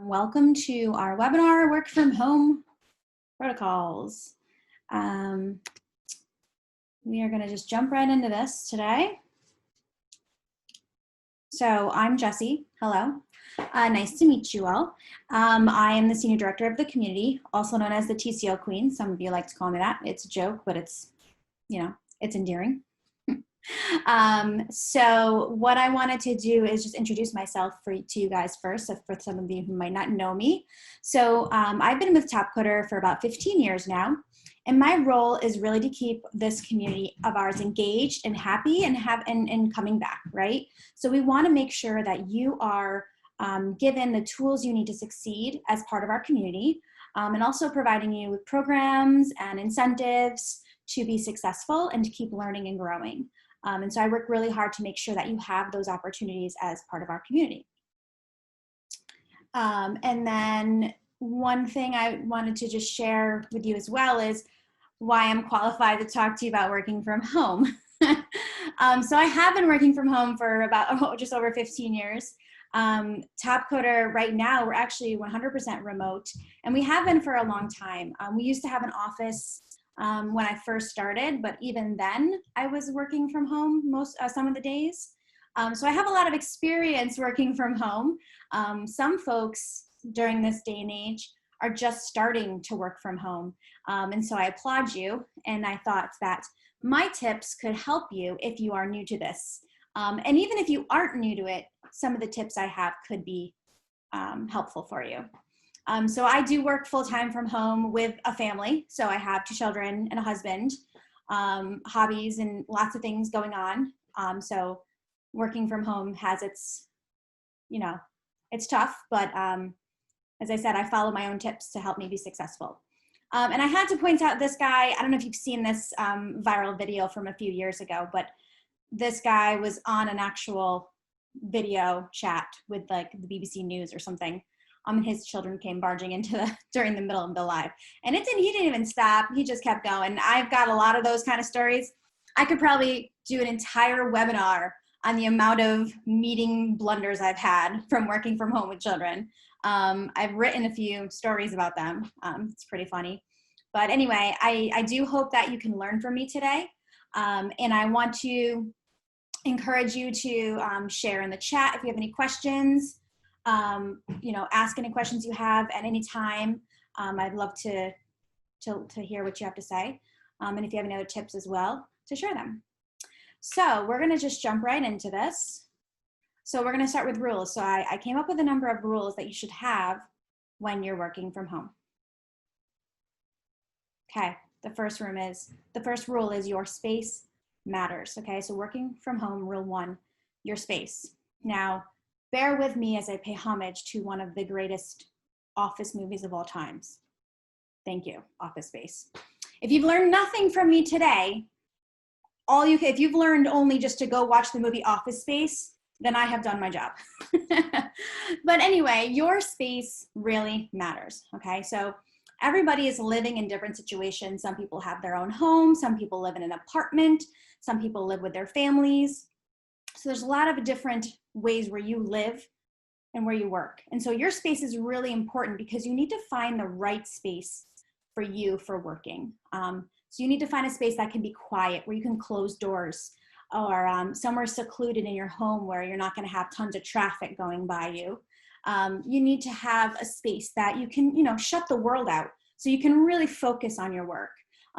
Welcome to our webinar, Work from Home Protocols. We are going to just jump right into this today. So I'm Jessie. Hello. Nice to meet you all. I am the Senior Director of the Community, also known as the TCO Queen. Some of you like to call me that. It's a joke, but it's, it's endearing. So what I wanted to do is just introduce myself to you guys first, so for some of you who might not know me. So I've been with Topcoder for about 15 years now, and my role is really to keep this community of ours engaged and happy and coming back, right? So we want to make sure that you are given the tools you need to succeed as part of our community, and also providing you with programs and incentives to be successful and to keep learning and growing. And so I work really hard to make sure that you have those opportunities as part of our community. And then one thing I wanted to just share with you as well is why I'm qualified to talk to you about working from home. So I have been working from home for about just over 15 years. Topcoder right now, we're actually 100% remote, and we have been for a long time. We used to have an office when I first started, but even then I was working from home some of the days. So I have a lot of experience working from home. Some folks during this day and age are just starting to work from home. And so I applaud you, and I thought that my tips could help you if you are new to this. And even if you aren't new to it, some of the tips I have could be helpful for you. So I do work full-time from home with a family. So I have 2 children and a husband, hobbies and lots of things going on. So working from home has its, it's tough, but as I said, I follow my own tips to help me be successful. And I had to point out this guy. I don't know if you've seen this viral video from a few years ago, but this guy was on an actual video chat with like the BBC News or something. And his children came barging into during the middle of the live, and he didn't even stop. He just kept going. I've got a lot of those kind of stories. I could probably do an entire webinar on the amount of meeting blunders I've had from working from home with children. I've written a few stories about them. It's pretty funny. But anyway, I do hope that you can learn from me today. And I want to encourage you to share in the chat if you have any questions. Ask any questions you have at any time. I'd love to hear what you have to say. And if you have any other tips as well, to share them. So we're going to just jump right into this. So we're going to start with rules. So I came up with a number of rules that you should have when you're working from home. Okay, the first rule is your space matters. Okay, so working from home, rule 1, your space. Now, bear with me as I pay homage to one of the greatest office movies of all times. Thank you, Office Space. If you've learned nothing from me today, if you've learned only just to go watch the movie Office Space, then I have done my job. But anyway, your space really matters, okay? So everybody is living in different situations. Some people have their own home, some people live in an apartment, some people live with their families. So there's a lot of different ways where you live and where you work. And so your space is really important because you need to find the right space for you for working. So you need to find a space that can be quiet, where you can close doors, or somewhere secluded in your home where you're not going to have tons of traffic going by you. You need to have a space that you can, shut the world out so you can really focus on your work.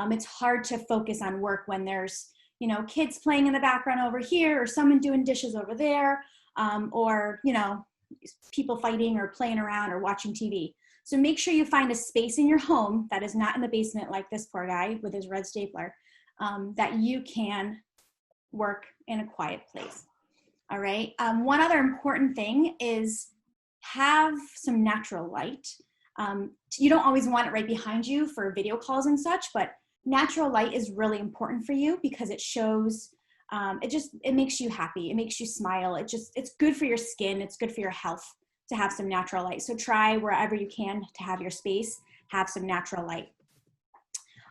It's hard to focus on work when there's kids playing in the background over here, or someone doing dishes over there, or, people fighting or playing around or watching TV. So make sure you find a space in your home that is not in the basement like this poor guy with his red stapler, that you can work in a quiet place. All right. One other important thing is have some natural light. You don't always want it right behind you for video calls and such, but natural light is really important for you because it shows, it makes you happy. It makes you smile. It's good for your skin. It's good for your health to have some natural light. So try wherever you can to have your space, have some natural light.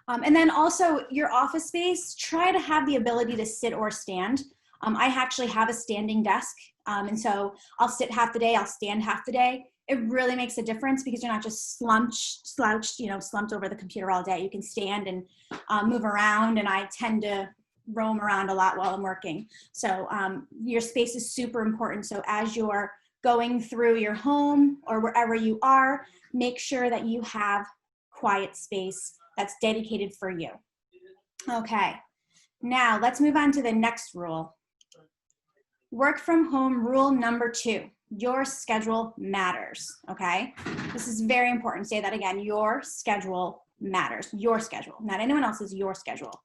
And then also your office space, try to have the ability to sit or stand. I actually have a standing desk. And so I'll sit half the day, I'll stand half the day. It really makes a difference because you're not just slouched, slumped over the computer all day. You can stand and move around, and I tend to roam around a lot while I'm working. So your space is super important. So as you're going through your home or wherever you are, make sure that you have quiet space that's dedicated for you. Okay, now let's move on to the next rule. Work from home rule number 2, your schedule matters, okay? This is very important. Say that again, your schedule matters, your schedule, not anyone else's, your schedule,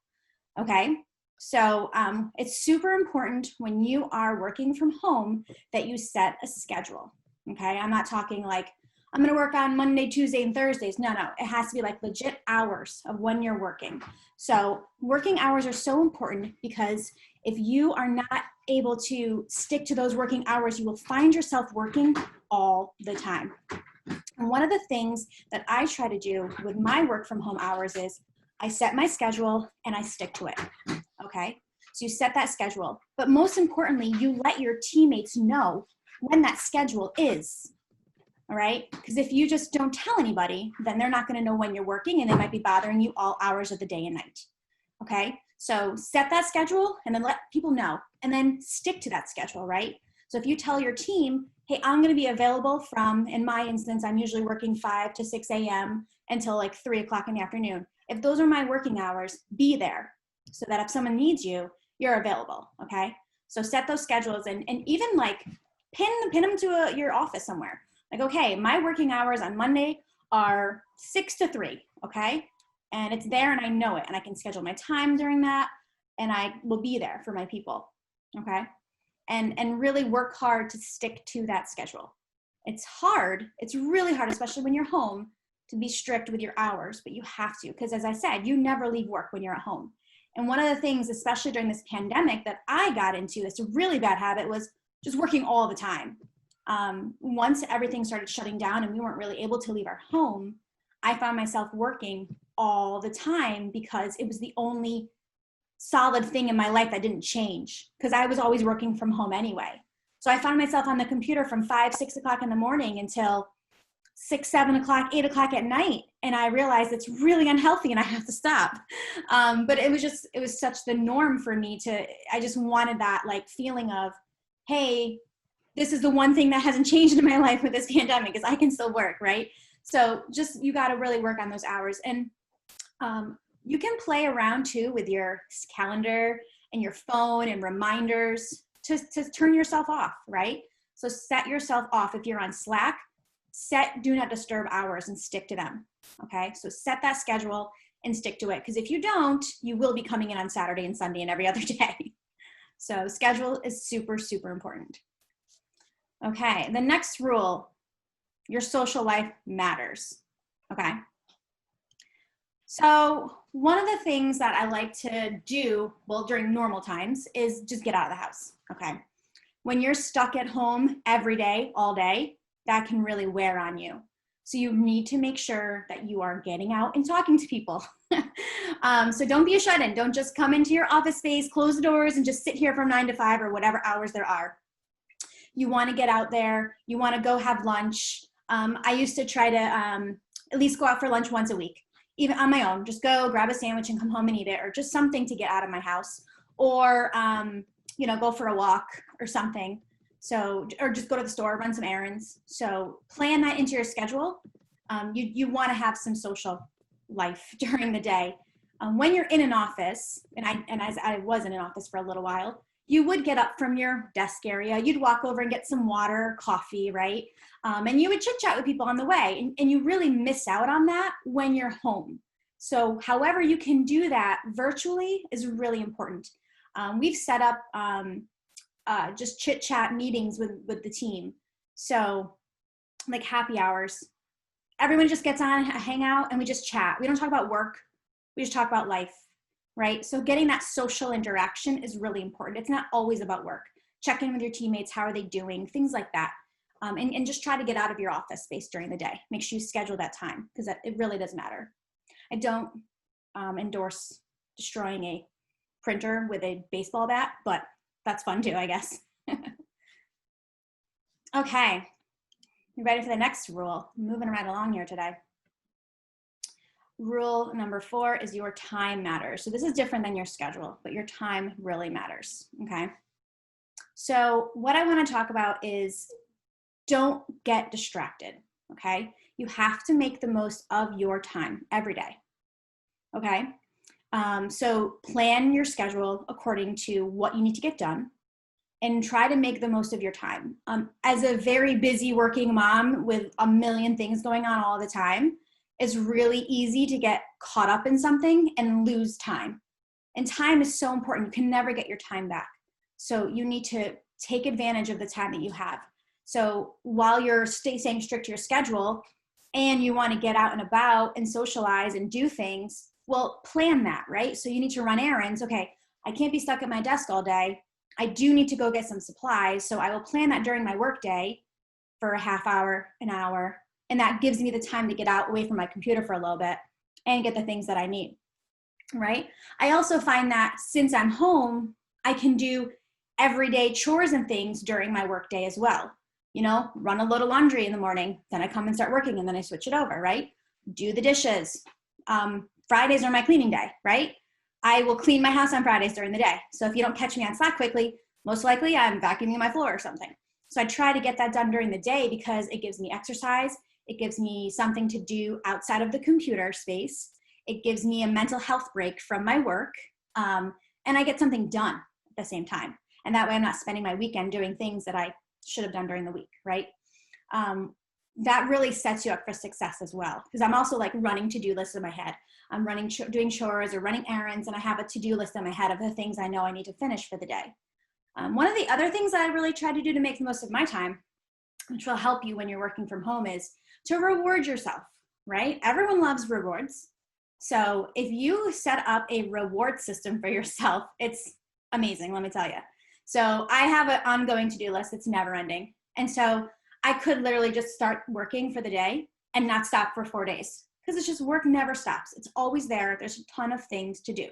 okay? So it's super important when you are working from home that you set a schedule, okay? I'm not talking like, I'm gonna work on Monday, Tuesday, and Thursdays. No, it has to be like legit hours of when you're working. So working hours are so important because if you are not able to stick to those working hours, you will find yourself working all the time. And one of the things that I try to do with my work from home hours is I set my schedule and I stick to it, okay? So you set that schedule, but most importantly, you let your teammates know when that schedule is, all right? Because if you just don't tell anybody, then they're not gonna know when you're working and they might be bothering you all hours of the day and night, okay? So set that schedule and then let people know and then stick to that schedule, right? So if you tell your team, hey, I'm gonna be available from, in my instance, I'm usually working 5 to 6 a.m. until like 3 o'clock in the afternoon. If those are my working hours, be there so that if someone needs you, you're available, okay? So set those schedules and even like pin them to your office somewhere. Like, okay, my working hours on Monday are 6 to 3, okay? And it's there and I know it and I can schedule my time during that and I will be there for my people, okay? And really work hard to stick to that schedule. It's hard, it's really hard, especially when you're home, to be strict with your hours, but you have to, because as I said, you never leave work when you're at home. And one of the things, especially during this pandemic, that I got into, this really bad habit, was just working all the time. Once everything started shutting down and we weren't really able to leave our home, I found myself working all the time because it was the only solid thing in my life that didn't change because I was always working from home anyway. So I found myself on the computer from 5, 6 o'clock in the morning until 6, 7 o'clock, 8 o'clock at night. And I realized it's really unhealthy and I have to stop. But it was such the norm for me I just wanted that like feeling of, hey, this is the one thing that hasn't changed in my life with this pandemic is I can still work, right? So just, you got to really work on those hours. And you can play around too with your calendar and your phone and reminders to turn yourself off, right? So set yourself off. If you're on Slack, set do not disturb hours and stick to them, okay? So set that schedule and stick to it, because if you don't, you will be coming in on Saturday and Sunday and every other day. So schedule is super, super important. Okay, the next rule, your social life matters, okay? So one of the things that I like to do, well, during normal times, is just get out of the house, okay? When you're stuck at home every day, all day, that can really wear on you. So you need to make sure that you are getting out and talking to people. So don't be a shut-in. Don't just come into your office space, close the doors, and just sit here from 9 to 5 or whatever hours there are. You want to get out there. You want to go have lunch. I used to try to at least go out for lunch once a week, even on my own. Just go grab a sandwich and come home and eat it, or just something to get out of my house, or go for a walk or something. So, or just go to the store, run some errands. So plan that into your schedule. You want to have some social life during the day. When you're in an office, and as I was in an office for a little while, you would get up from your desk area. You'd walk over and get some water or coffee, right? And you would chit chat with people on the way. And you really miss out on that when you're home. So however you can do that virtually is really important. We've set up just chit chat meetings with the team. So like happy hours, everyone just gets on, hang out, and we just chat. We don't talk about work. We just talk about life, right? So getting that social interaction is really important. It's not always about work. Check in with your teammates. How are they doing? Things like that. And just try to get out of your office space during the day. Make sure you schedule that time, because it really does matter. I don't endorse destroying a printer with a baseball bat, but that's fun too, I guess. Okay, you ready for the next rule? Moving right along here today. Rule number 4 is your time matters. So this is different than your schedule, but your time really matters, okay? So what I want to talk about is don't get distracted, okay? You have to make the most of your time every day, okay? So plan your schedule according to what you need to get done and try to make the most of your time. As a very busy working mom with a million things going on all the time, it's really easy to get caught up in something and lose time. And time is so important. You can never get your time back. So you need to take advantage of the time that you have. So while you're staying strict to your schedule and you want to get out and about and socialize and do things, well, plan that, right? So you need to run errands. Okay, I can't be stuck at my desk all day. I do need to go get some supplies. So I will plan that during my work day for a half hour, an hour, and that gives me the time to get out away from my computer for a little bit and get the things that I need, right? I also find that since I'm home, I can do everyday chores and things during my work day as well. You know, run a load of laundry in the morning, then I come and start working and then I switch it over, right? Do the dishes. Fridays are my cleaning day, right? I will clean my house on Fridays during the day. So if you don't catch me on Slack quickly, most likely I'm vacuuming my floor or something. So I try to get that done during the day because it gives me exercise. It gives me something to do outside of the computer space. It gives me a mental health break from my work. And I get something done at the same time. And that way I'm not spending my weekend doing things that I should have done during the week, right? That really sets you up for success as well. Because I'm also like running to-do lists in my head. I'm doing chores or running errands, and I have a to-do list in my head of the things I know I need to finish for the day. One of the other things that I really try to do to make the most of my time, which will help you when you're working from home, is to reward yourself, right? Everyone loves rewards. So if you set up a reward system for yourself, it's amazing, let me tell you. So I have an ongoing to-do list. It's never ending. And so I could literally just start working for the day and not stop for 4 days because it's just work never stops. It's always there. There's a ton of things to do.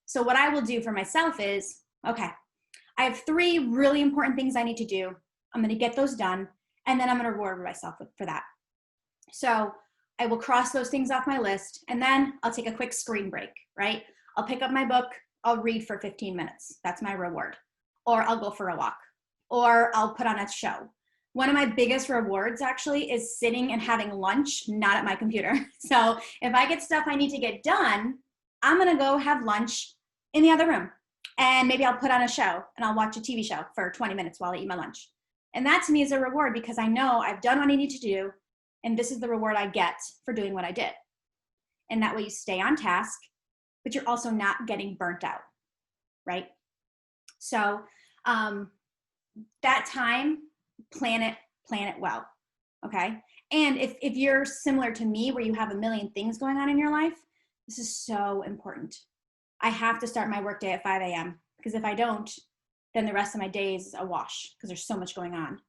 So what I will do for myself is, okay, I have 3 really important things I need to do. I'm going to get those done, and then I'm going to reward myself for that. So I will cross those things off my list, and then I'll take a quick screen break, right? I'll pick up my book. I'll read for 15 minutes. That's my reward. Or I'll go for a walk, or I'll put on a show. One of my biggest rewards actually is sitting and having lunch, not at my computer. So if I get stuff I need to get done, I'm gonna go have lunch in the other room. And maybe I'll put on a show and I'll watch a TV show for 20 minutes while I eat my lunch. And that to me is a reward because I know I've done what I need to do, and this is the reward I get for doing what I did. And that way you stay on task, but you're also not getting burnt out, right? So that time, plan it well, okay? And if you're similar to me where you have a million things going on in your life, this is so important. I have to start my workday at 5 a.m. because if I don't, then the rest of my day is a wash because there's so much going on.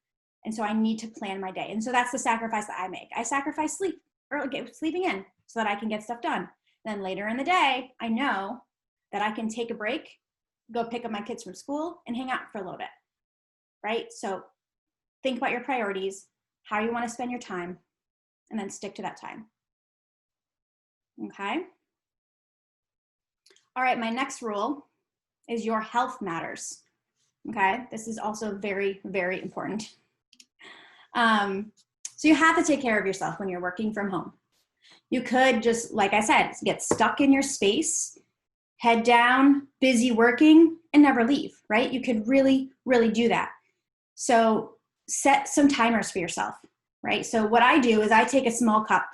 And so I need to plan my day. And so that's the sacrifice that I make. I sacrifice sleep or sleeping in so that I can get stuff done. Then later in the day, I know that I can take a break, go pick up my kids from school, and hang out for a little bit, right? So think about your priorities, how you want to spend your time, and then stick to that time. Okay? All right, my next rule is your health matters. Okay? This is also very, very important. So you have to take care of yourself when you're working from home. You could just, like I said, get stuck in your space, head down, busy working, and never leave, right? You could really, really do that. So set some timers for yourself, right? So what I do is I take a small cup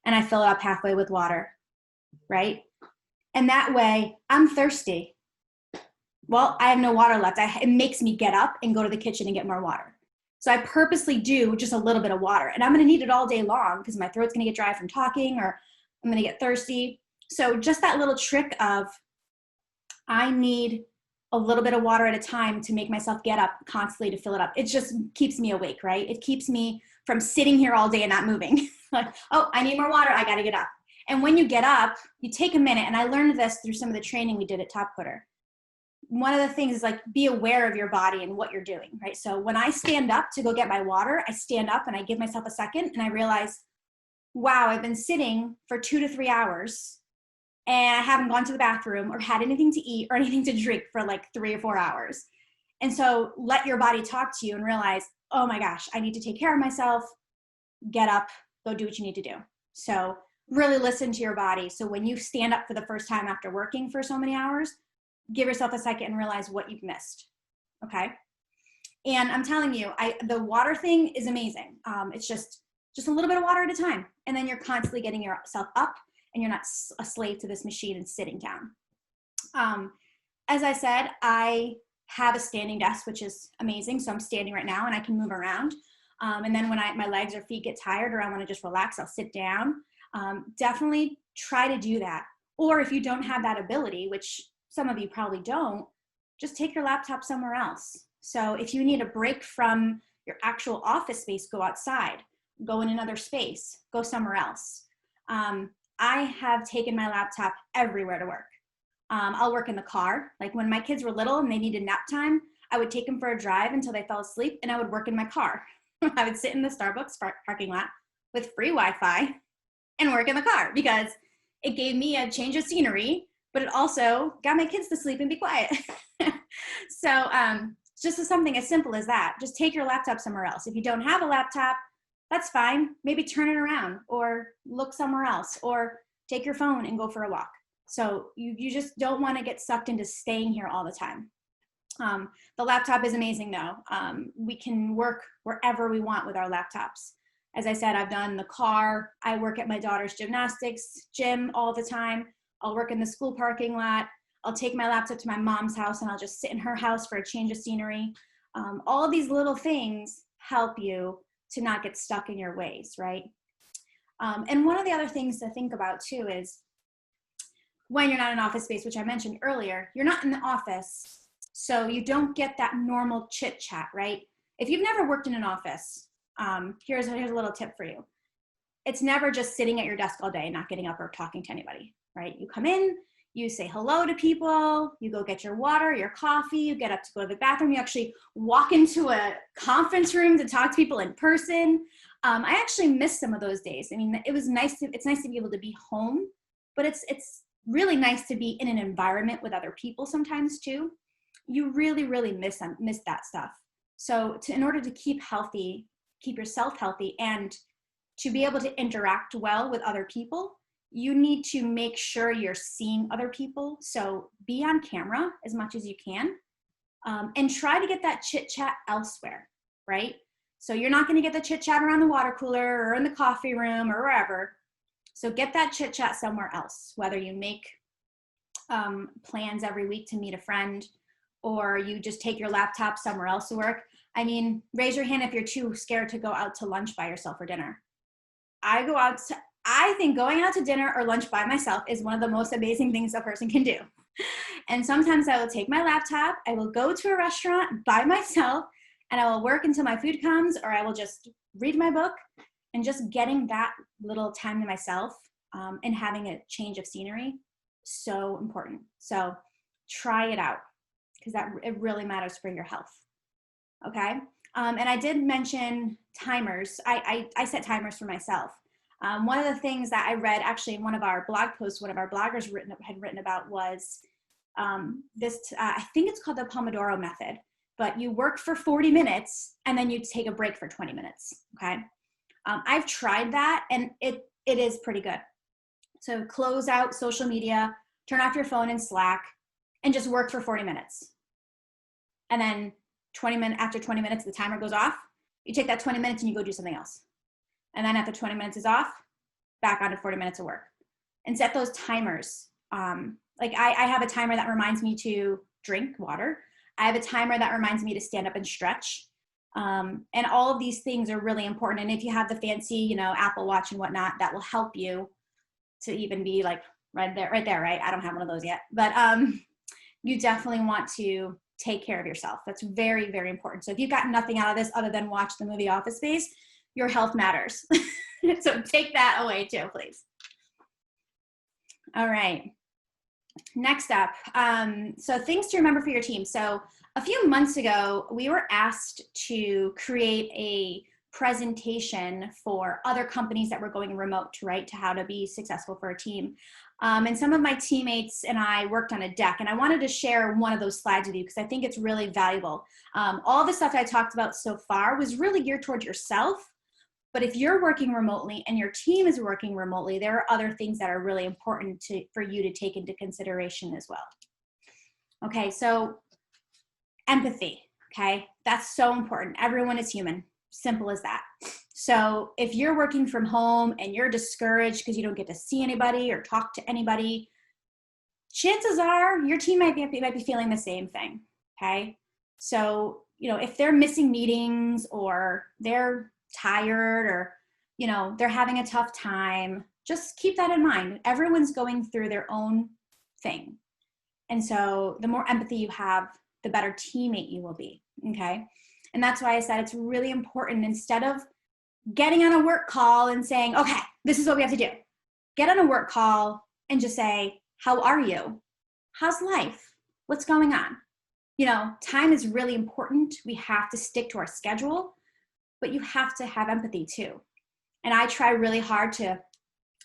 and I fill it up halfway with water, right? And that way I'm thirsty. Well, I have no water left. It makes me get up and go to the kitchen and get more water. So I purposely do just a little bit of water, and I'm gonna need it all day long because my throat's gonna get dry from talking, or I'm gonna get thirsty. So just that little trick of I need a little bit of water at a time to make myself get up constantly to fill it up. It just keeps me awake, right? It keeps me from sitting here all day and not moving. Like, oh, I need more water, I gotta get up. And when you get up, you take a minute, and I learned this through some of the training we did at Topcoder. one of the things is like, be aware of your body and what you're doing, right? So when I stand up to go get my water, I stand up and I give myself a second and I realize, wow, I've been sitting for 2 to 3 hours and I haven't gone to the bathroom or had anything to eat or anything to drink for like 3 or 4 hours. And so let your body talk to you and realize, oh my gosh, I need to take care of myself, get up, go do what you need to do. So really listen to your body. So when you stand up for the first time after working for so many hours, give yourself a second and realize what you've missed, okay? And I'm telling you, the water thing is amazing. It's just a little bit of water at a time. And then you're constantly getting yourself up and you're not a slave to this machine and sitting down. As I said, I have a standing desk, which is amazing. So I'm standing right now and I can move around. And then when my legs or feet get tired or I want to just relax, I'll sit down. Definitely try to do that. Or if you don't have that ability, which some of you probably don't, just take your laptop somewhere else. So if you need a break from your actual office space, go outside, go in another space, go somewhere else. I have taken my laptop everywhere to work. I'll work in the car. Like when my kids were little and they needed nap time, I would take them for a drive until they fell asleep and I would work in my car. I would sit in the Starbucks parking lot with free Wi-Fi and work in the car because it gave me a change of scenery, but it also got my kids to sleep and be quiet. So just something as simple as that. Just take your laptop somewhere else. If you don't have a laptop, that's fine. Maybe turn it around or look somewhere else or take your phone and go for a walk. So you just don't want to get sucked into staying here all the time. The laptop is amazing though. We can work wherever we want with our laptops. As I said, I've done the car. I work at my daughter's gymnastics gym all the time. I'll work in the school parking lot. I'll take my laptop to my mom's house and I'll just sit in her house for a change of scenery. All of these little things help you to not get stuck in your ways, right? And one of the other things to think about too is when you're not in office space, which I mentioned earlier, you're not in the office, so you don't get that normal chit chat, right? If you've never worked in an office, here's a little tip for you. It's never just sitting at your desk all day and not getting up or talking to anybody, right? You come in, you say hello to people, you go get your water, your coffee, you get up to go to the bathroom, you actually walk into a conference room to talk to people in person. I actually miss some of those days. I mean, it's nice to be able to be home, but it's really nice to be in an environment with other people sometimes too. You really, really miss that stuff. So in order to keep healthy, keep yourself healthy, and to be able to interact well with other people, you need to make sure you're seeing other people. So be on camera as much as you can, and try to get that chit chat elsewhere, right? So you're not going to get the chit chat around the water cooler or in the coffee room or wherever. So get that chit chat somewhere else, whether you make plans every week to meet a friend or you just take your laptop somewhere else to work. I mean, raise your hand if you're too scared to go out to lunch by yourself or dinner. I think going out to dinner or lunch by myself is one of the most amazing things a person can do. And sometimes I will take my laptop, I will go to a restaurant by myself, and I will work until my food comes, or I will just read my book. And just getting that little time to myself and having a change of scenery, so important. So try it out because it really matters for your health. Okay. And I did mention timers. I set timers for myself. One of the things that I read actually in one of our blog posts, one of our bloggers had written about was this, I think it's called the Pomodoro method, but you work for 40 minutes and then you take a break for 20 minutes. Okay. I've tried that and it is pretty good. So close out social media, turn off your phone and Slack, and just work for 40 minutes. And then after 20 minutes, the timer goes off. You take that 20 minutes and you go do something else. And then after 20 minutes is off, back on to 40 minutes of work. And set those timers. Like I have a timer that reminds me to drink water. I have a timer that reminds me to stand up and stretch. And all of these things are really important. And if you have the fancy, Apple Watch and whatnot, that will help you to even be like right there, right? I don't have one of those yet, but you definitely want to take care of yourself. That's very, very important. So if you've got nothing out of this other than watch the movie Office Space, your health matters. So take that away too, please. All right. Next up, so things to remember for your team. So a few months ago, we were asked to create a presentation for other companies that were going remote, right, to how to be successful for a team. And some of my teammates and I worked on a deck, and I wanted to share one of those slides with you because I think it's really valuable. All the stuff I talked about so far was really geared toward yourself. But if you're working remotely and your team is working remotely, there are other things that are really important for you to take into consideration as well. Okay, so empathy, okay? That's so important. Everyone is human, simple as that. So if you're working from home and you're discouraged because you don't get to see anybody or talk to anybody, chances are your team might be feeling the same thing, okay? So, if they're missing meetings or they're tired or, they're having a tough time, just keep that in mind. Everyone's going through their own thing. And so the more empathy you have, the better teammate you will be, okay? And that's why I said it's really important, instead of getting on a work call and saying, okay, this is what we have to do. Get on a work call and just say, how are you? How's life? What's going on? Time is really important. We have to stick to our schedule, but you have to have empathy too. And I try really hard to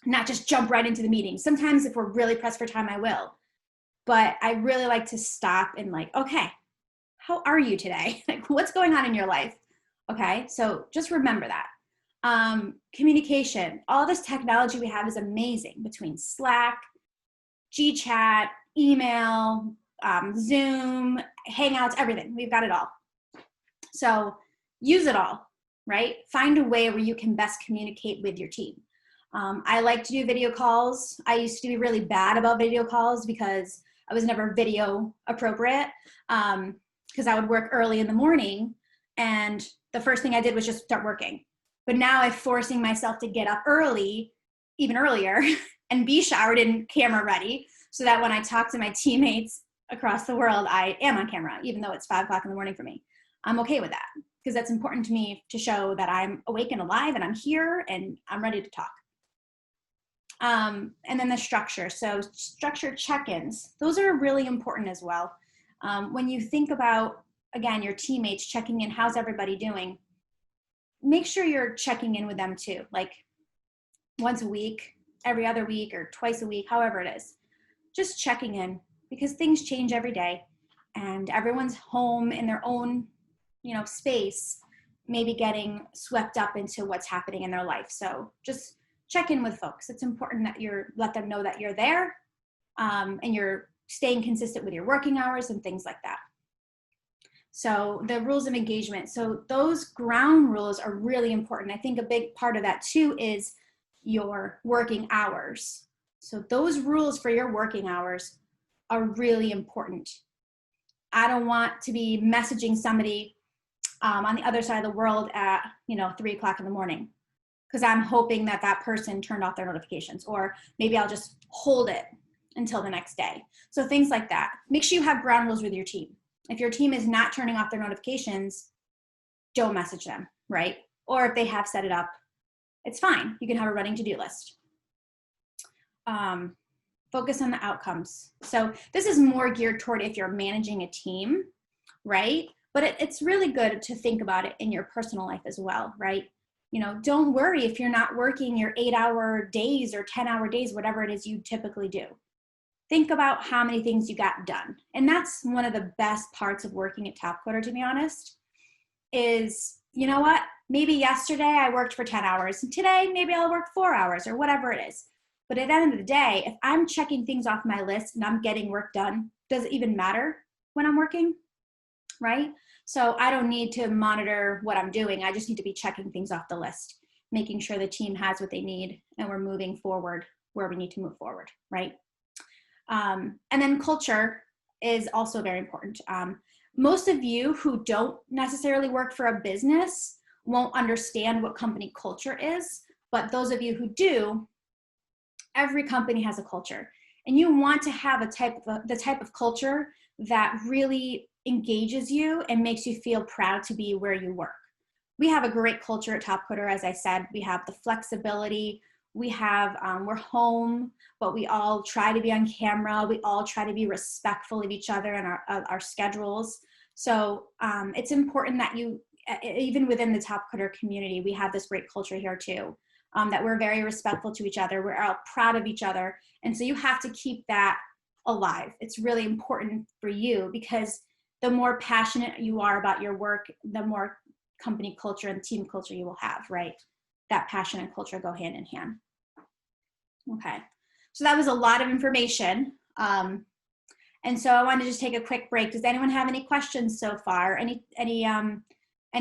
not just jump right into the meeting. Sometimes if we're really pressed for time, I will. But I really like to stop and okay, how are you today? What's going on in your life? Okay, so just remember that. Communication, all this technology we have is amazing, between Slack, GChat, email, Zoom, Hangouts, everything. We've got it all. So use it all, right? Find a way where you can best communicate with your team. I like to do video calls. I used to be really bad about video calls because I was never video appropriate, because I would work early in the morning and the first thing I did was just start working. But now I'm forcing myself to get up early, even earlier, and be showered and camera ready, so that when I talk to my teammates across the world, I am on camera, even though it's 5 o'clock in the morning for me. I'm okay with that because that's important to me, to show that I'm awake and alive and I'm here and I'm ready to talk. And then the structure. So structured check-ins, those are really important as well. When you think about, again, your teammates checking in, how's everybody doing? Make sure you're checking in with them too, like once a week, every other week, or twice a week, however it is. Just checking in, because things change every day and everyone's home in their own, space, maybe getting swept up into what's happening in their life. So just check in with folks. It's important that let them know that you're there, and you're staying consistent with your working hours and things like that. So the rules of engagement. So those ground rules are really important. I think a big part of that too is your working hours. So those rules for your working hours are really important. I don't want to be messaging somebody on the other side of the world at 3 o'clock in the morning, because I'm hoping that that person turned off their notifications, or maybe I'll just hold it until the next day. So things like that. Make sure you have ground rules with your team. If your team is not turning off their notifications, don't message them, right? Or if they have set it up, it's fine. You can have a running to-do list. Focus on the outcomes. So this is more geared toward if you're managing a team, right? But it's really good to think about it in your personal life as well, right? Don't worry if you're not working your 8-hour days or 10-hour days, whatever it is you typically do. Think about how many things you got done. And that's one of the best parts of working at Topcoder, to be honest, is, what? Maybe yesterday I worked for 10 hours, and today maybe I'll work 4 hours or whatever it is. But at the end of the day, if I'm checking things off my list and I'm getting work done, does it even matter when I'm working, right? So I don't need to monitor what I'm doing. I just need to be checking things off the list, making sure the team has what they need and we're moving forward where we need to move forward, right? And then culture is also very important. Most of you who don't necessarily work for a business won't understand what company culture is, but those of you who do, every company has a culture, and you want to have the type of culture that really engages you and makes you feel proud to be where you work. We have a great culture at Topcoder. As I said, we have the flexibility. we're home, but we all try to be on camera. We all try to be respectful of each other and our schedules. So it's important that you, even within the Topcoder community, we have this great culture here too, that we're very respectful to each other. We're all proud of each other. And so you have to keep that alive. It's really important for you, because the more passionate you are about your work, the more company culture and team culture you will have, right? That passion and culture go hand in hand. Okay, so that was a lot of information. And so I wanted to just take a quick break. Does anyone have any questions so far? Any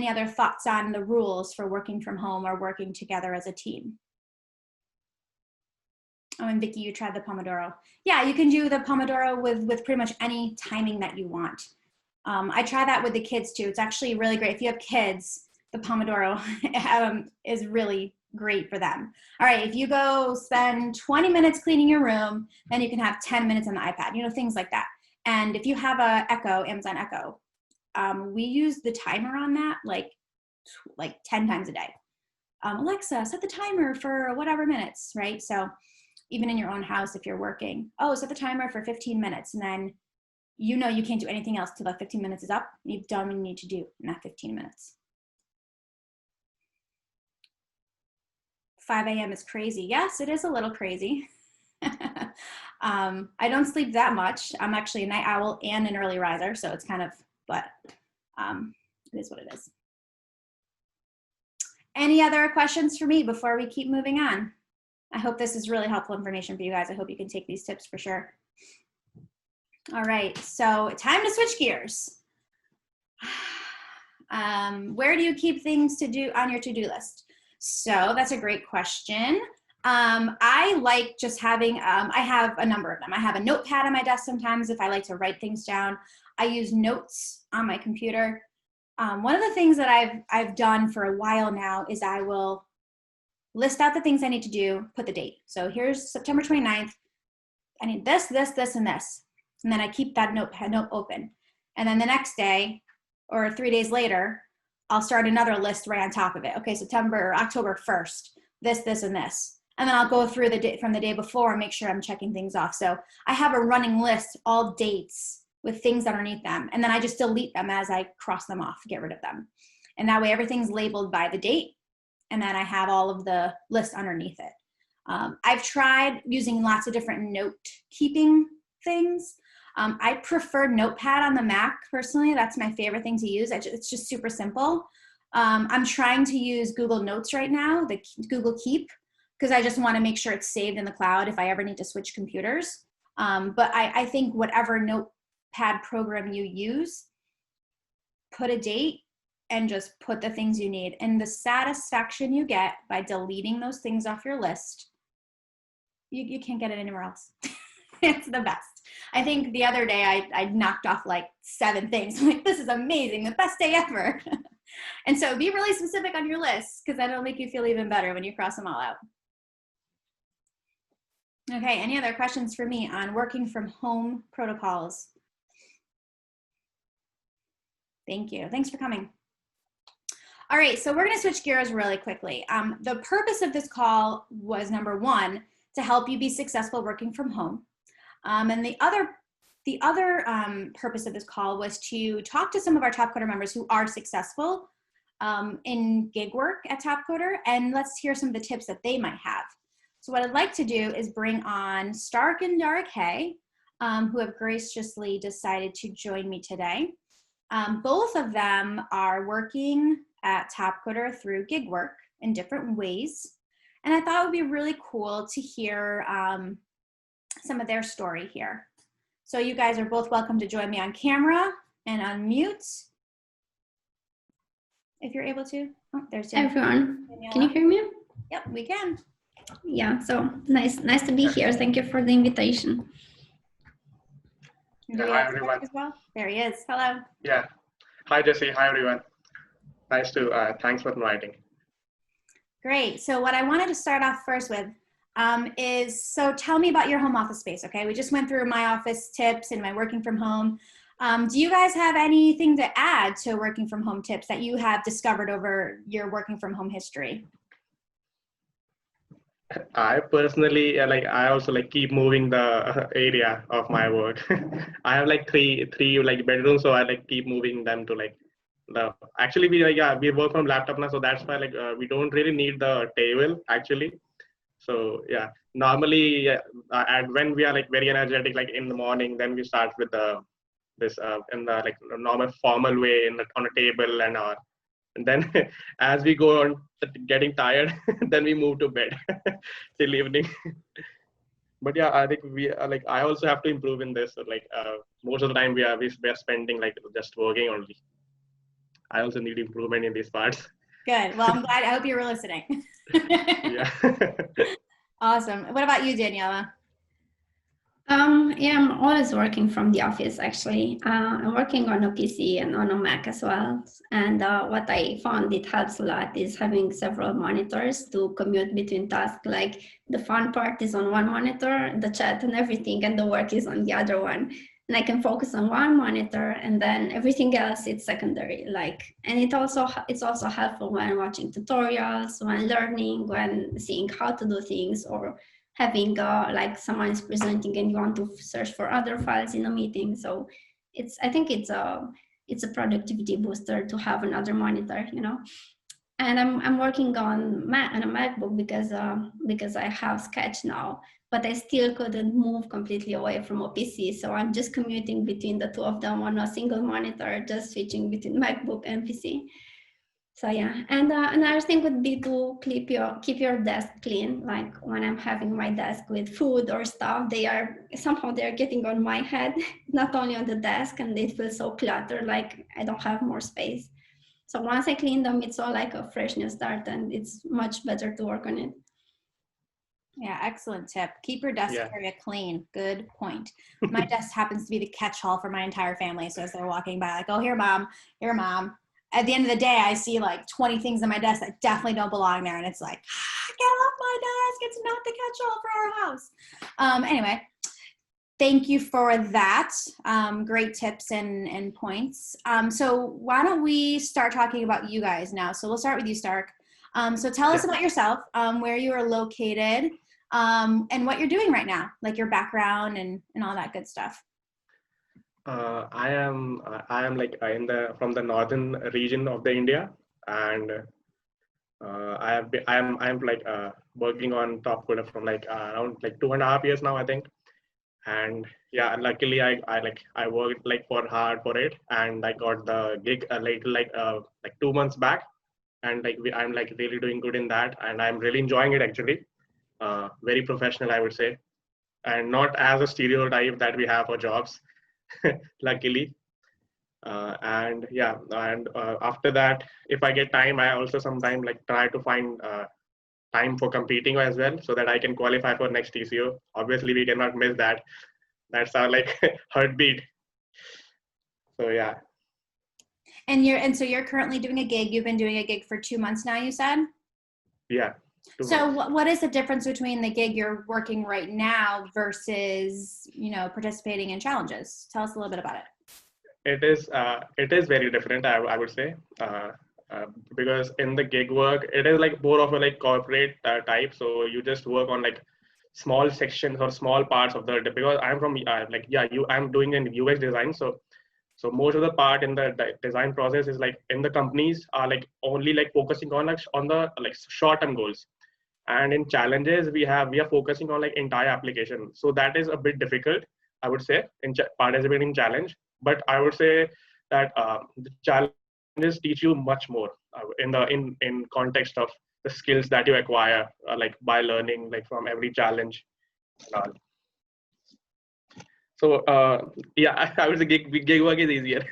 other thoughts on the rules for working from home or working together as a team? Oh, and Vicki, you tried the Pomodoro. Yeah, you can do the Pomodoro with pretty much any timing that you want. I try that with the kids too. It's actually really great. If you have kids, the Pomodoro is really great for them. All right, if you go spend 20 minutes cleaning your room, then you can have 10 minutes on the iPad, you know, things like that. And if you have a Echo, Amazon Echo, we use the timer on that like 10 times a day. Alexa, set the timer for whatever minutes, right? So even in your own house, if you're working, set the timer for 15 minutes. And then you know you can't do anything else till that 15 minutes is up. You've done what you need to do in that 15 minutes. 5 a.m. is crazy. Yes, it is a little crazy. I don't sleep that much. I'm actually a night owl and an early riser, so it's kind of, but it is what it is. Any other questions for me before we keep moving on? I hope this is really helpful information for you guys. I hope you can take these tips for sure. All right, so time to switch gears. Where do you keep things to do on your to-do list? So that's a great question. I like just having, I have a number of them. I have a notepad on my desk sometimes if I like to write things down. I use notes on my computer. One of the things that I've done for a while now is I will list out the things I need to do, put the date. So here's September 29th. I need this, this, this, and this. And then I keep that note open. And then the next day or 3 days later, I'll start another list right on top of it. Okay, October 1st, this, this, and this. And then I'll go through the day from the day before and make sure I'm checking things off. So I have a running list, all dates with things underneath them. And then I just delete them as I cross them off, get rid of them. And that way everything's labeled by the date. And then I have all of the lists underneath it. I've tried using lots of different note keeping things. I prefer Notepad on the Mac personally. That's my favorite thing to use. It's just super simple. I'm trying to use Google Notes right now, the Google Keep, because I just want to make sure it's saved in the cloud if I ever need to switch computers. But I think whatever Notepad program you use, put a date and just put the things you need. And the satisfaction you get by deleting those things off your list, you can't get it anywhere else. It's the best. I think the other day I knocked off like 7 things. I'm like, this is amazing, the best day ever. And so be really specific on your list, because that'll make you feel even better when you cross them all out. Okay, any other questions for me on working from home protocols? Thank you, thanks for coming. All right, so we're gonna switch gears really quickly. The purpose of this call was, number 1, to help you be successful working from home. And the other purpose of this call was to talk to some of our Topcoder members who are successful in gig work at Topcoder, and let's hear some of the tips that they might have. So what I'd like to do is bring on Stark and Dark Hay, who have graciously decided to join me today. Both of them are working at Topcoder through gig work in different ways. And I thought it would be really cool to hear some of their story here. So you guys are both welcome to join me on camera and unmute if you're able to. Oh, there's everyone. Can you hear me? Yep, we can. Yeah, so nice to be here. Thank you for the invitation. Yeah, hi everyone. As well? There he is. Hello. Yeah. Hi Jessie. Hi everyone. Nice to thanks for inviting. Great. So what I wanted to start off first with is, so tell me about your home office space, okay? We just went through my office tips and my working from home. Do you guys have anything to add to working from home tips that you have discovered over your working from home history? I personally I also like keep moving the area of my work. I have like three like bedrooms, so I like keep moving them to like the. Actually, we we work from laptop now, so that's why we don't really need the table actually. So yeah, normally and when we are like very energetic, like in the morning, then we start with the this in the like normal formal way on a table and then as we go on getting tired, then we move to bed till evening. But yeah, I think we like I also have to improve in this. So, most of the time we are spending like just working only. I also need improvement in these parts. Good. Well, I'm glad. I hope you were listening. Yeah. Awesome. What about you, Daniela? Yeah, I'm always working from the office actually. I'm working on a PC and on a Mac as well. And what I found it helps a lot is having several monitors to commute between tasks. Like the fun part is on one monitor, the chat and everything, and the work is on the other one. And I can focus on one monitor, and then everything else is secondary. And it's also helpful when watching tutorials, when learning, when seeing how to do things, or having like someone is presenting and you want to search for other files in a meeting. So I think it's a productivity booster to have another monitor, you know. And I'm working on a MacBook because I have Sketch now, but I still couldn't move completely away from a PC. So I'm just commuting between the two of them on a single monitor, just switching between MacBook and PC. So yeah, and another thing would be to keep your desk clean. Like when I'm having my desk with food or stuff, they're getting on my head, not only on the desk, and they feel so cluttered, like I don't have more space. So once I clean them, it's all like a fresh new start, and it's much better to work on it. Yeah, excellent tip. Keep your desk Yeah. area clean. Good point. My desk happens to be the catch-all for my entire family. So as they're walking by, like, oh, here, mom, here, mom. At the end of the day, I see like 20 things on my desk that definitely don't belong there. And it's like, get off my desk. It's not the catch-all for our house. Anyway, thank you for that. Great tips and points. So why don't we start talking about you guys now? So we'll start with you, Stark. So tell us about yourself, where you are located, and what you're doing right now, like your background and all that good stuff. I am like from the northern region of the India, and I'm like working on Topcoder from like around like 2.5 years now, I think. And yeah, luckily I worked like for hard for it, and I got the gig like 2 months back, and I'm like really doing good in that, and I'm really enjoying it actually. Very professional, I would say, and not as a stereotype that we have for jobs. Luckily. And yeah, and after that, if I get time, I also sometimes like try to find time for competing as well, so that I can qualify for next TCO. Obviously, we cannot miss that. That's our like heartbeat. So yeah. And so you're currently doing a gig. You've been doing a gig for 2 months now, you said? Yeah. So what is the difference between the gig you're working right now versus, participating in challenges? Tell us a little bit about it. It is very different, I would say, because in the gig work, it is like more of a like corporate type. So you just work on like small sections or small parts of because I'm from I'm doing in UX design. So most of the part in the design process is like in the companies are like only like focusing on the like short-term goals, and in challenges we are focusing on like entire application. So that is a bit difficult, I would say, in participating challenge. But I would say that the challenges teach you much more in context of the skills that you acquire like by learning like from every challenge and all. So yeah, I would say gig work is easier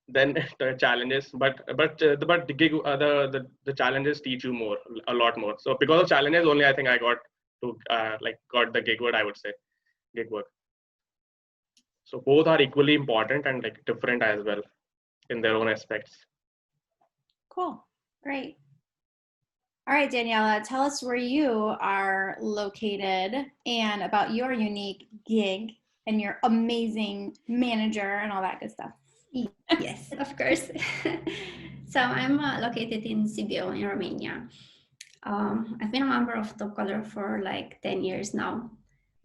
than the challenges, but the gig the challenges teach you a lot more. So because of challenges only, I think I got to got the gig work, I would say, gig work. So both are equally important and like different as well in their own aspects. Cool. Great. All right, Daniela, tell us where you are located and about your unique gig and your amazing manager and all that good stuff. Yes, of course. So I'm located in Sibiu in Romania. I've been a member of Topcoder for like 10 years now,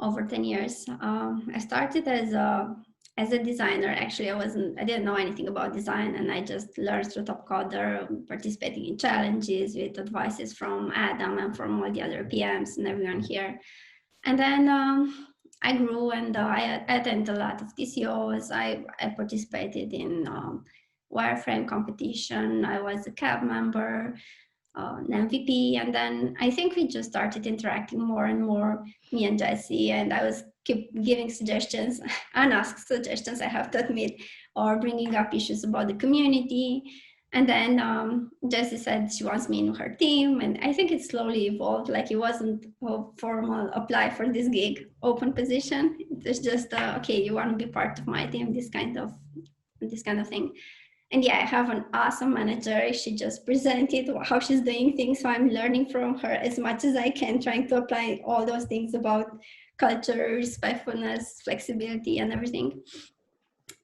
over 10 years. I started as a designer. Actually, I didn't know anything about design, and I just learned through Topcoder, participating in challenges with advices from Adam and from all the other PMs and everyone here. And then I grew, and I attended a lot of TCOs. I participated in wireframe competition. I was a CAB member, an MVP, and then I think we just started interacting more and more, me and Jessie, and I was keep giving suggestions, unasked suggestions, I have to admit, or bringing up issues about the community. And then Jessie said she wants me in her team, and I think it slowly evolved. Like, it wasn't a formal apply for this gig open position. It was just okay, you want to be part of my team, this kind of thing. And yeah, I have an awesome manager. She just presented how she's doing things, so I'm learning from her as much as I can, trying to apply all those things about culture, respectfulness, flexibility, and everything.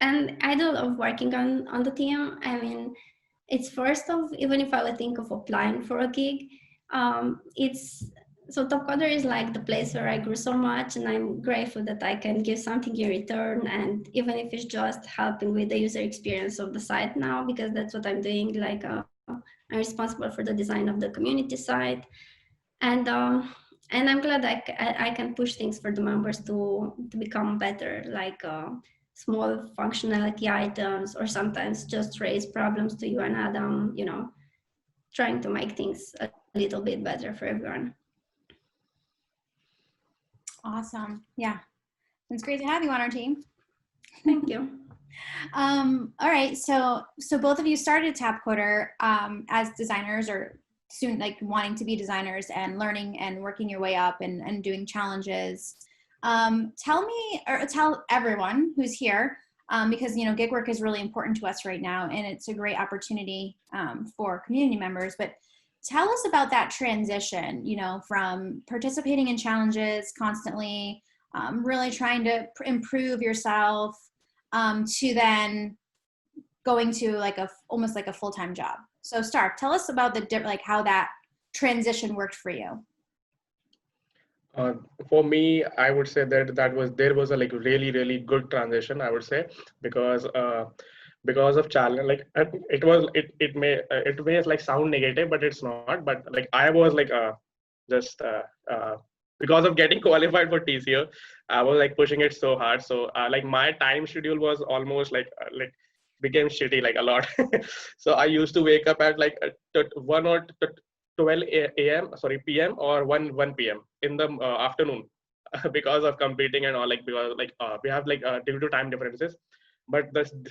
And I do love working on the team. I mean, it's first of, even if I would think of applying for a gig, so Topcoder is like the place where I grew so much, and I'm grateful that I can give something in return. And even if it's just helping with the user experience of the site now, because that's what I'm doing. Like, I'm responsible for the design of the community site, and I'm glad I can push things for the members to become better, like small functionality items, or sometimes just raise problems to you and Adam, you know, trying to make things a little bit better for everyone. Awesome. Yeah. It's great to have you on our team. Thank you. All right. So both of you started Topcoder as designers, or soon, like wanting to be designers and learning and working your way up and doing challenges. Tell me, or tell everyone who's here, because, you know, gig work is really important to us right now, and it's a great opportunity for community members. But tell us about that transition, you know, from participating in challenges constantly, really trying to improve yourself, to then going to like almost like a full-time job. So Stark, tell us about like how that transition worked for you. For me, I would say that there was a like really good transition, I would say, because of challenge. Like, it may like sound negative, but it's not. But like, I was like just because of getting qualified for TCO, I was like pushing it so hard. So like, my time schedule was almost like became shitty, like a lot. So I used to wake up at like 1 or 12 a.m. sorry, p.m. or 1 p.m. in the afternoon, because of competing and all, like, because like we have like due to time differences. But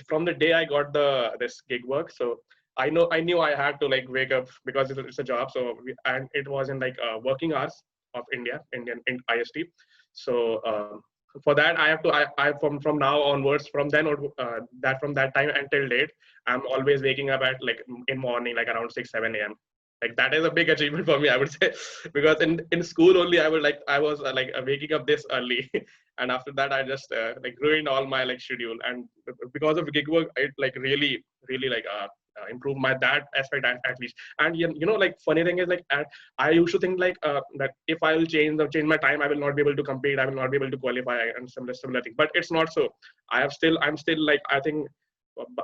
from the day I got this gig work, so I knew I had to like wake up, because it's a job. So and it was in like working hours of Indian IST. So for that, I have to I from now onwards, from then or from that time until date, I'm always waking up at like in morning, like around 6-7 a.m. Like, that is a big achievement for me, I would say, because in school only I was waking up this early, and after that I just like ruined all my like schedule. And because of gig work, it like really like improved my that aspect at least. And you know, like, funny thing is, like, I used to think like that if I will change my time, I will not be able to compete, I will not be able to qualify, and similar thing. But it's not so. I'm still like, I think,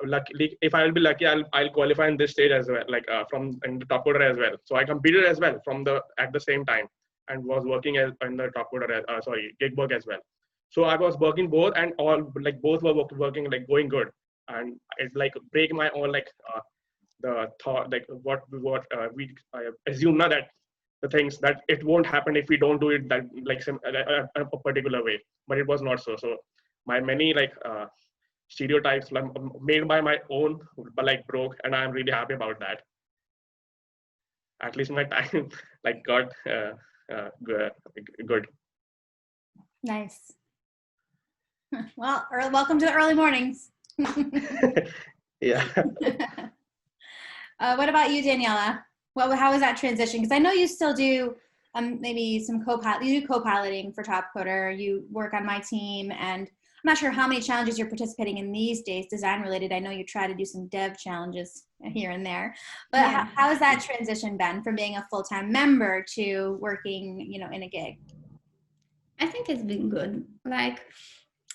luckily, if I will be lucky, I'll qualify in this stage as well, like from in the Topcoder as well. So I competed as well at the same time, and was working as in the Topcoder gig work as well. So I was working both, and all like both were working like going good, and it like break my own like the thought, like what we assume now, that the things that it won't happen if we don't do it that like a particular way. But it was not so. So my many like stereotypes made by my own, but like broke, and I'm really happy about that. At least my time like got good. Nice. Well, welcome to the early mornings. Yeah. What about you, Daniela? How was that transition? Because I know you still do maybe some you do co-piloting for Topcoder. You work on my team, and I'm not sure how many challenges you're participating in these days, design related. I know you try to do some dev challenges here and there, but Yeah. how has that transition been from being a full-time member to working, in a gig? I think it's been good. Like,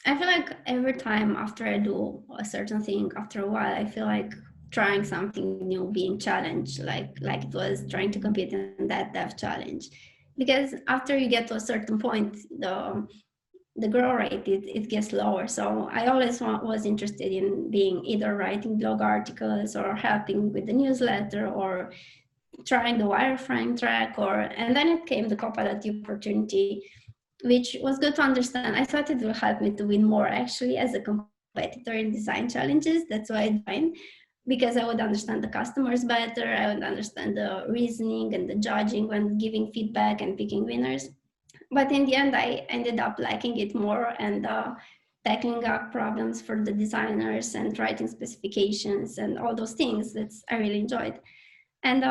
I feel like every time after I do a certain thing, after a while, I feel like trying something new, being challenged, like it was trying to compete in that dev challenge. Because after you get to a certain point, the growth rate it gets lower. So I always was interested in being either writing blog articles or helping with the newsletter or trying the wireframe track, and then it came the Copilot opportunity, which was good to understand. I thought it will help me to win more actually as a competitor in design challenges. That's why I joined, because I would understand the customers better. I would understand the reasoning and the judging when giving feedback and picking winners. But in the end, I ended up liking it more and tackling up problems for the designers and writing specifications and all those things that I really enjoyed. And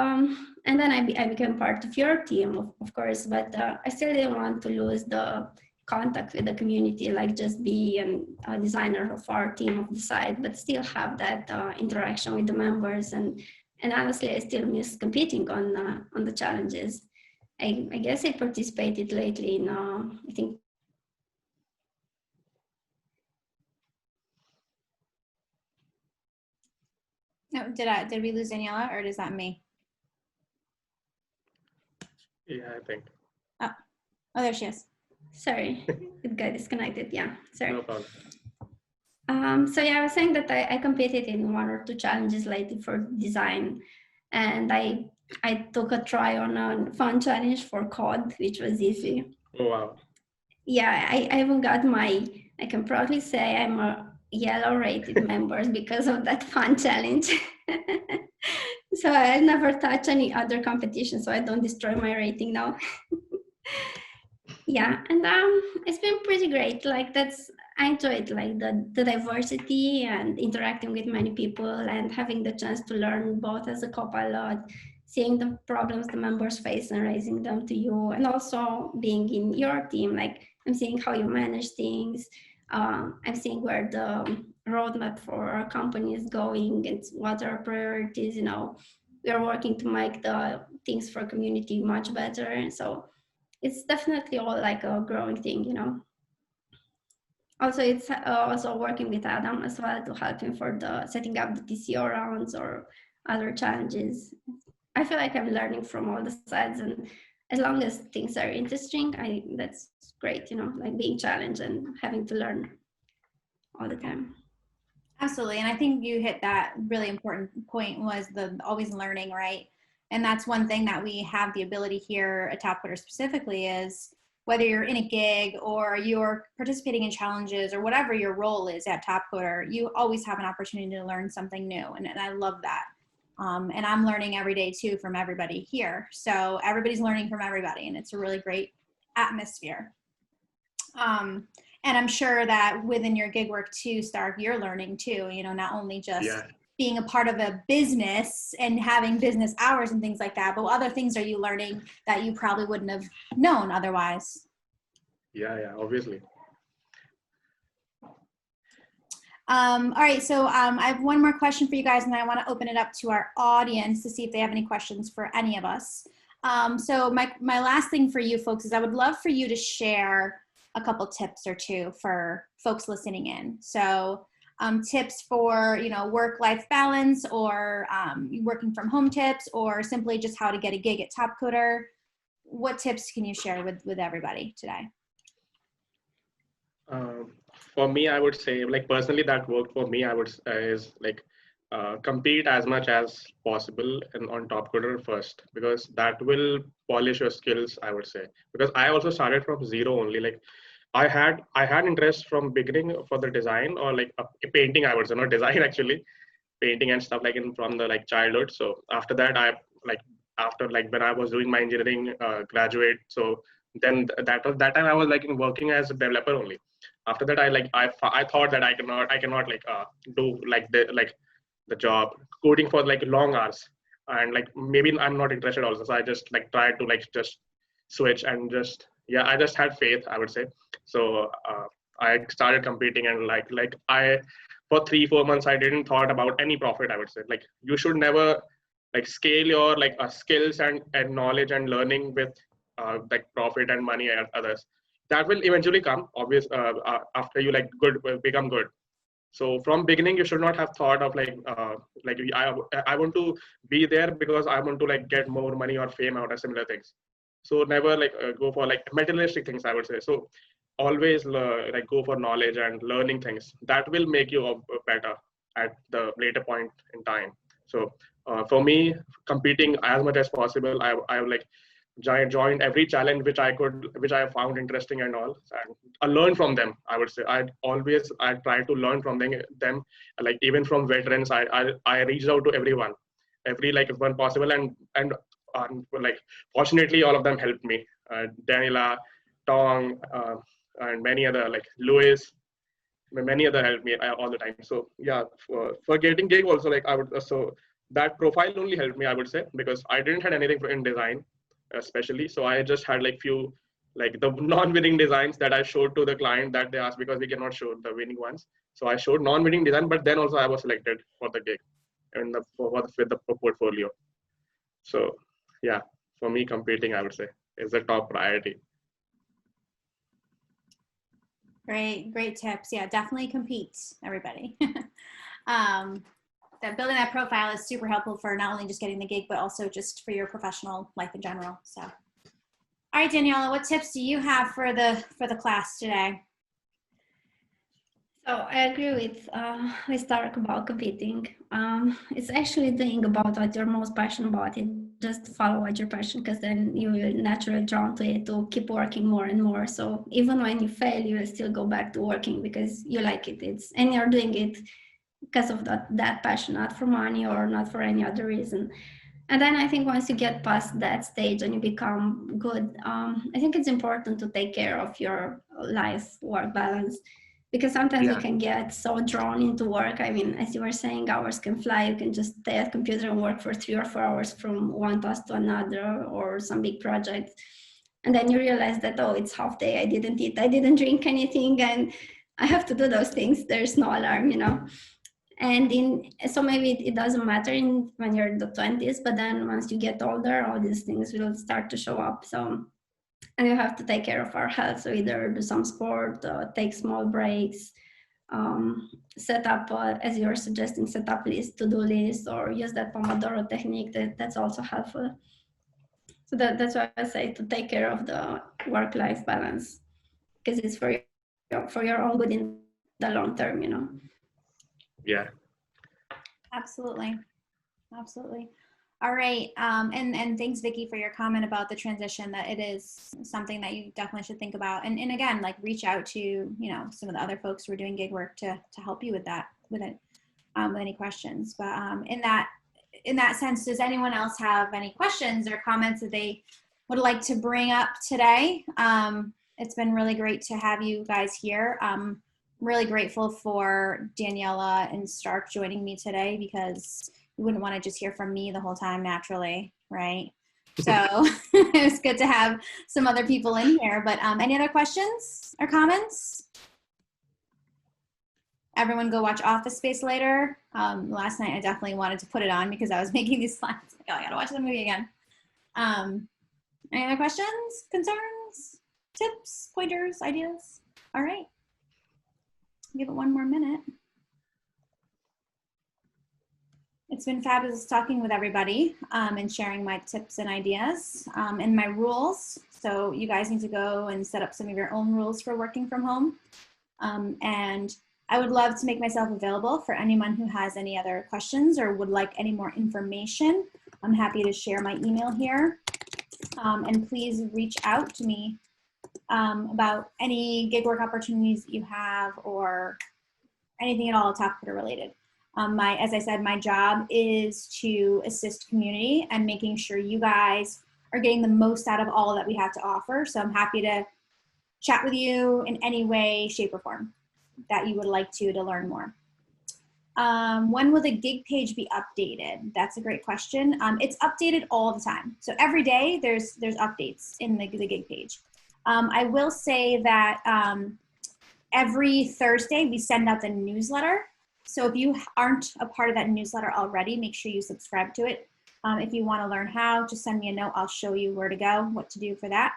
then I became part of your team, of course, but I still didn't want to lose the contact with the community, like just be a designer of our team of the site, but still have that interaction with the members. And honestly, I still miss competing on the challenges. I guess I participated lately in, I think. No, did we lose Daniela, or is that me? Yeah, I think. Oh, there she is. Sorry, it got disconnected. Yeah, sorry. No problem. So yeah, I was saying that I competed in 1 or 2 challenges lately for design, and I took a try on a fun challenge for code, which was easy. Oh, wow. Yeah, I even got I can proudly say I'm a yellow rated members because of that fun challenge. So I never touch any other competition, so I don't destroy my rating now. Yeah, and it's been pretty great. Like I enjoyed like the diversity and interacting with many people and having the chance to learn both as a co-pilot, seeing the problems the members face and raising them to you, and also being in your team. Like I'm seeing how you manage things. I'm seeing where the roadmap for our company is going and what are priorities. We are working to make the things for community much better. So it's definitely all like a growing thing. Also, it's also working with Adam as well to help him for the setting up the TCO rounds or other challenges. I feel like I'm learning from all the sides, and as long as things are interesting, that's great, like being challenged and having to learn all the time. Absolutely. And I think you hit that really important point, was the always learning, right? And that's one thing that we have the ability here at Topcoder specifically is, whether you're in a gig or you're participating in challenges or whatever your role is at Topcoder, you always have an opportunity to learn something new. And I love that. And I'm learning every day too from everybody here. So everybody's learning from everybody, and it's a really great atmosphere. And I'm sure that within your gig work too, Stark, you're learning too, not only just being a part of a business and having business hours and things like that, but what other things are you learning that you probably wouldn't have known otherwise? Yeah, obviously. All right, so I have one more question for you guys, and then I want to open it up to our audience to see if they have any questions for any of us. So my last thing for you folks is I would love for you to share a couple tips or two for folks listening in. So tips for, work-life balance, or working from home tips, or simply just how to get a gig at Topcoder. What tips can you share with everybody today? For me, I would say, like, personally, that worked for me, I would is like compete as much as possible and on Topcoder first, because that will polish your skills, I would say. Because I also started from zero only. Like I had interest from beginning for the design, or like painting, I would say, not design actually, painting and stuff like from the like childhood. So after that, after when I was doing my engineering graduate, so then that time I was like working as a developer only. After that, I thought that I cannot do the job coding for like long hours, and like maybe I'm not interested also. So I just tried to just switch, and I just had faith, I would say. So I started competing, and for 3-4 months I didn't thought about any profit. I would say like you should never like scale your like skills and knowledge and learning with like profit and money and others. That will eventually come obvious after you like become good. So from beginning you should not have thought of like I want to be there because I want to like get more money or fame out or similar things. So never like go for like materialistic things, I would say. So always like go for knowledge and learning things that will make you better at the later point in time. So for me, competing as much as possible, I like joined every challenge which I found interesting and all, and I learned from them. I would say I try to learn from them, like even from veterans. I reached out to everyone, every like one possible, and like fortunately all of them helped me. Daniela, Tong, and many other like Louis, many other helped me all the time. So yeah, for getting gig also, like I would so that profile only helped me, I would say, because I didn't have anything in design especially. So I just had like few like the non-winning designs that I showed to the client that they asked, because we cannot show the winning ones. So I showed non-winning design, but then also I was selected for the gig and with the portfolio. So yeah, for me, competing, I would say, is the top priority. Great tips. Yeah, definitely compete, everybody. That building that profile is super helpful for not only just getting the gig, but also just for your professional life in general. So, all right, Daniela, what tips do you have for the class today? So I agree with Tarek about competing. It's actually doing about what you're most passionate about. It just follow what your passion, because then you will naturally drawn to it to keep working more and more. So even when you fail, you will still go back to working because you like it. And you're doing it because of that passion, not for money or not for any other reason. And then I think once you get past that stage and you become good, I think it's important to take care of your life-work balance, because sometimes you can get so drawn into work. I mean, as you were saying, hours can fly. You can just stay at computer and work for 3 or 4 hours from one task to another or some big project. And then you realize that, oh, it's half day. I didn't eat, I didn't drink anything, and I have to do those things. There's no alarm, And so maybe it doesn't matter when you're in the 20s, but then once you get older, all these things will start to show up. So, and you have to take care of our health. So either do some sport, take small breaks, set up, as you're suggesting, set up to-do list, or use that Pomodoro technique. That's also helpful. So that's why I say to take care of the work-life balance, because it's for your own good in the long term, Yeah. Absolutely. All right. And thanks, Vicky, for your comment about the transition, that it is something that you definitely should think about. And again, like reach out to, some of the other folks who are doing gig work to help you with that, with any questions. But in that sense, does anyone else have any questions or comments that they would like to bring up today? It's been really great to have you guys here. Really grateful for Daniela and Stark joining me today, because you wouldn't want to just hear from me the whole time naturally, right? So it was good to have some other people in here. But any other questions or comments? Everyone go watch Office Space later. Last night I definitely wanted to put it on because I was making these slides. Like, oh, I gotta watch the movie again. Any other questions, concerns, tips, pointers, ideas? All right. Give it one more minute. It's been fabulous talking with everybody and sharing my tips and ideas and my rules. So you guys need to go and set up some of your own rules for working from home. And I would love to make myself available for anyone who has any other questions or would like any more information. I'm happy to share my email here. And please reach out to me about any gig work opportunities that you have or anything at all Topcoder related. As I said, my job is to assist community and making sure you guys are getting the most out of all that we have to offer. So I'm happy to chat with you in any way, shape, or form that you would like to learn more. When will the gig page be updated? That's a great question. It's updated all the time. So every day there's updates in the gig page. I will say that every Thursday we send out the newsletter. So if you aren't a part of that newsletter already, make sure you subscribe to it. If you want to learn how, just send me a note. I'll show you where to go, what to do for that.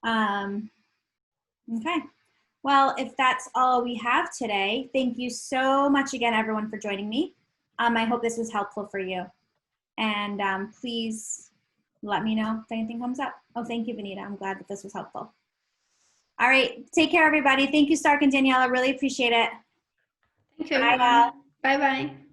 Okay. Well, if that's all we have today, thank you so much again, everyone, for joining me. I hope this was helpful for you. And please let me know if anything comes up. Oh, thank you, Benita. I'm glad that this was helpful. All right. Take care, everybody. Thank you, Stark and Daniela. Really appreciate it. Thank you, Bye, everyone. Bye-bye.